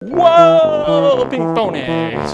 Whoa, pink ponies!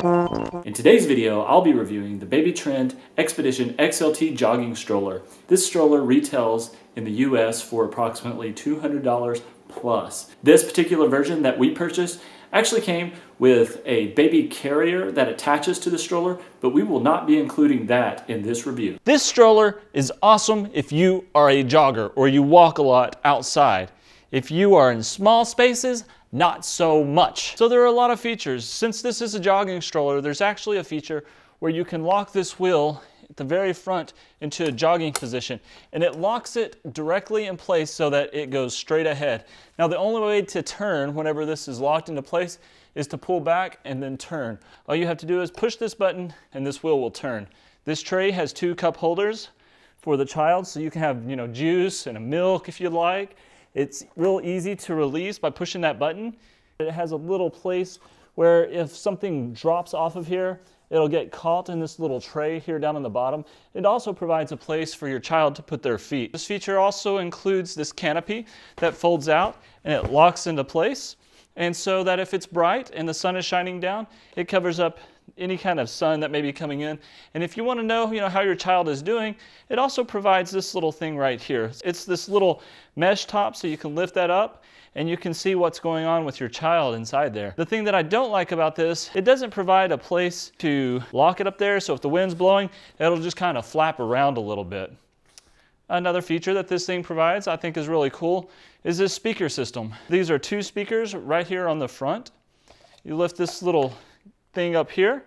In today's video, I'll be reviewing the Baby Trend Expedition XLT Jogging Stroller. This stroller retails in the US for approximately $200 plus. This particular version that we purchased actually came with a baby carrier that attaches to the stroller, but we will not be including that in this review. This stroller is awesome if you are a jogger or you walk a lot outside. If you are in small spaces, not so much. So there are a lot of features. Since this is a jogging stroller, there's actually a feature where you can lock this wheel at the very front into a jogging position, and it locks it directly in place so that it goes straight ahead. Now the only way to turn whenever this is locked into place is to pull back and then turn. All you have to do is push this button and this wheel will turn. This tray has 2 cup holders for the child, so you can have, juice and a milk if you'd like. It's real easy to release by pushing that button. It has a little place where if something drops off of here, it'll get caught in this little tray here down on the bottom. It also provides a place for your child to put their feet. This feature also includes this canopy that folds out and it locks into place. And so that if it's bright and the sun is shining down, it covers up any kind of sun that may be coming in. And if you want to know, how your child is doing, it also provides this little thing right here. It's this little mesh top, so you can lift that up and you can see what's going on with your child inside there. The thing that I don't like about this, it doesn't provide a place to lock it up there, so if the wind's blowing, it'll just kind of flap around a little bit. Another feature that this thing provides, I think is really cool, is this speaker system. These are 2 speakers right here on the front. You lift this little thing up here,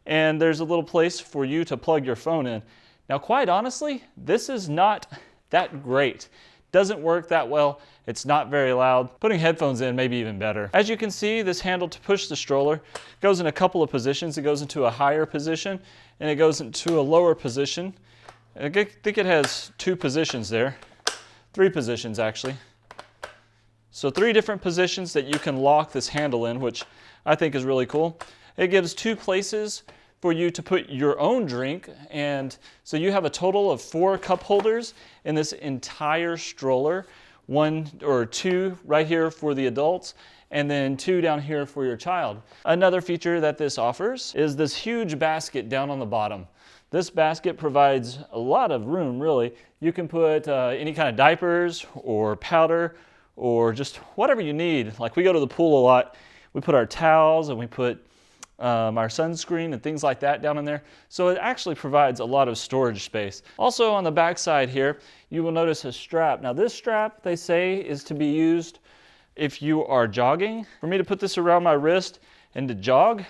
and there's a little place for you to plug your phone in. Now, quite honestly, this is not that great. Doesn't work that well. It's not very loud. Putting headphones in may be even better. As you can see, this handle to push the stroller goes in a couple of positions. It goes into a higher position, and it goes into a lower position. I think it has 2 positions there. 3 positions, actually. So 3 different positions that you can lock this handle in, which I think is really cool. It gives 2 places for you to put your own drink, and so you have a total of 4 cup holders in this entire stroller. 1 or 2 right here for the adults, and then 2 down here for your child. Another feature that this offers is this huge basket down on the bottom. This basket provides a lot of room, really. You can put any kind of diapers or powder or just whatever you need. Like, we go to the pool a lot. We put our towels and we put our sunscreen and things like that down in there. So it actually provides a lot of storage space. Also on the back side here, you will notice a strap. Now this strap, they say, is to be used if you are jogging. For me to put this around my wrist and to jog,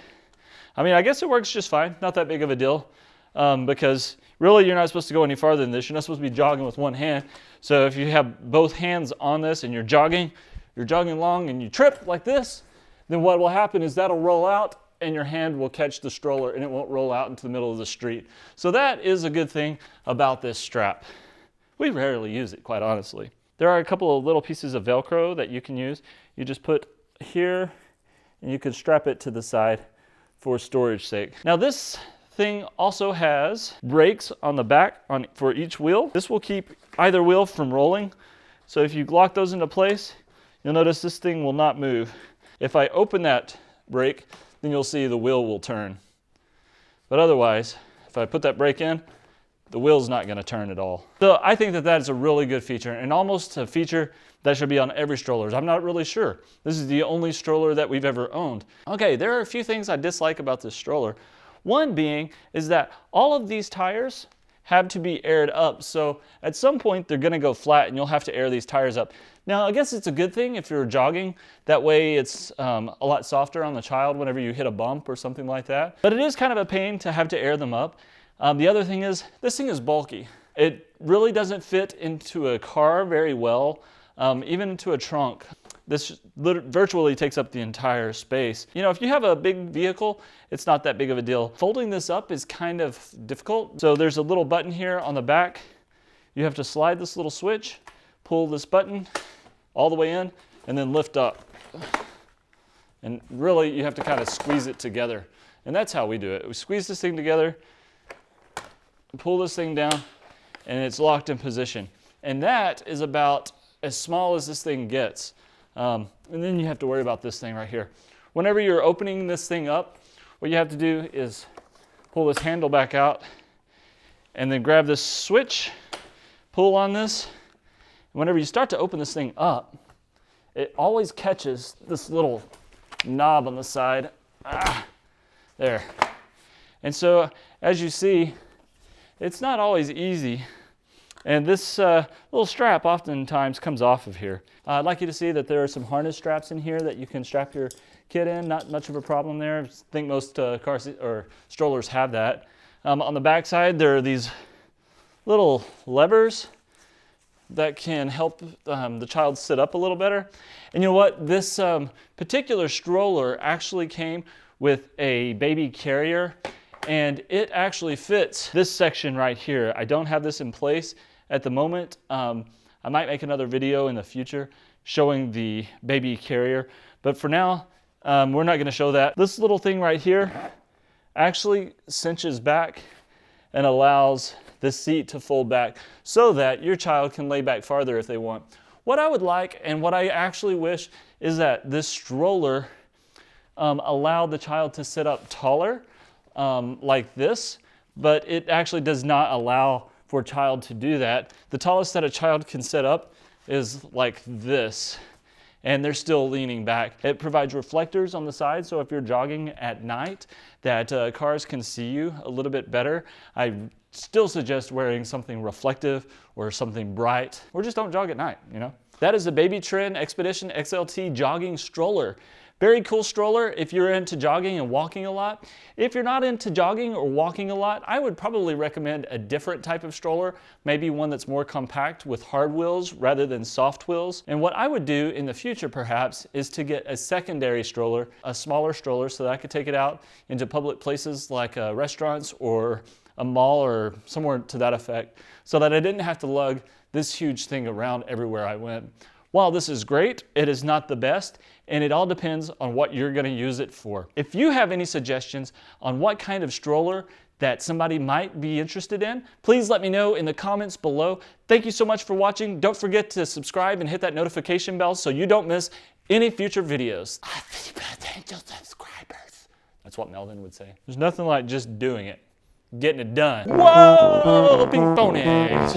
I guess it works just fine. Not that big of a deal. Because really you're not supposed to go any farther than this. You're not supposed to be jogging with one hand. So if you have both hands on this and you're jogging along and you trip like this, then what will happen is that'll roll out and your hand will catch the stroller and it won't roll out into the middle of the street. So that is a good thing about this strap. We rarely use it, quite honestly. There are a couple of little pieces of Velcro that you can use. You just put here and you can strap it to the side for storage sake. Now this thing also has brakes on the back for each wheel. This will keep either wheel from rolling. So if you lock those into place, you'll notice this thing will not move. If I open that brake, then you'll see the wheel will turn. But otherwise, if I put that brake in, the wheel's not going to turn at all. So I think that is a really good feature, and almost a feature that should be on every stroller. I'm not really sure. This is the only stroller that we've ever owned. Okay, there are a few things I dislike about this stroller. One being is that all of these tires have to be aired up. So at some point they're going to go flat and you'll have to air these tires up. Now I guess it's a good thing if you're jogging. That way it's a lot softer on the child whenever you hit a bump or something like that. But it is kind of a pain to have to air them up. The other thing is this thing is bulky. It really doesn't fit into a car very well, even into a trunk. This virtually takes up the entire space. If you have a big vehicle, it's not that big of a deal. Folding this up is kind of difficult. So there's a little button here on the back. You have to slide this little switch, pull this button all the way in, and then lift up. And really, you have to kind of squeeze it together. And that's how we do it. We squeeze this thing together, pull this thing down, and it's locked in position. And that is about as small as this thing gets. And then you have to worry about this thing right here. whenever you're opening this thing up, what you have to do is pull this handle back out and then grab this switch, pull on this. Whenever you start to open this thing up, it always catches this little knob on the side. There. And so, as you see, it's not always easy. And this little strap oftentimes comes off of here. I'd like you to see that there are some harness straps in here that you can strap your kid in. Not much of a problem there. I think most car seat or strollers have that. On the back side, there are these little levers that can help the child sit up a little better. And you know what? This particular stroller actually came with a baby carrier, and it actually fits this section right here. I don't have this in place at the moment. I might make another video in the future showing the baby carrier, but for now, we're not gonna show that. This little thing right here actually cinches back and allows this seat to fold back so that your child can lay back farther if they want. What I would like, and what I actually wish, is that this stroller allowed the child to sit up taller like this, but it actually does not allow for a child to do that. The tallest that a child can sit up is like this, and they're still leaning back. It provides reflectors on the side, so if you're jogging at night, that cars can see you a little bit better. I still suggest wearing something reflective or something bright, or just don't jog at night, you know? That is the Baby Trend Expedition XLT Jogging Stroller. Very cool stroller if you're into jogging and walking a lot. If you're not into jogging or walking a lot, I would probably recommend a different type of stroller, maybe one that's more compact with hard wheels rather than soft wheels. And what I would do in the future perhaps is to get a secondary stroller, a smaller stroller, so that I could take it out into public places like restaurants or a mall or somewhere to that effect, so that I didn't have to lug this huge thing around everywhere I went. While this is great, it is not the best, and it all depends on what you're gonna use it for. If you have any suggestions on what kind of stroller that somebody might be interested in, please let me know in the comments below. Thank you so much for watching. Don't forget to subscribe and hit that notification bell so you don't miss any future videos. Potential subscribers. That's what Melvin would say. There's nothing like just doing it, getting it done. Whoa, pink ponies.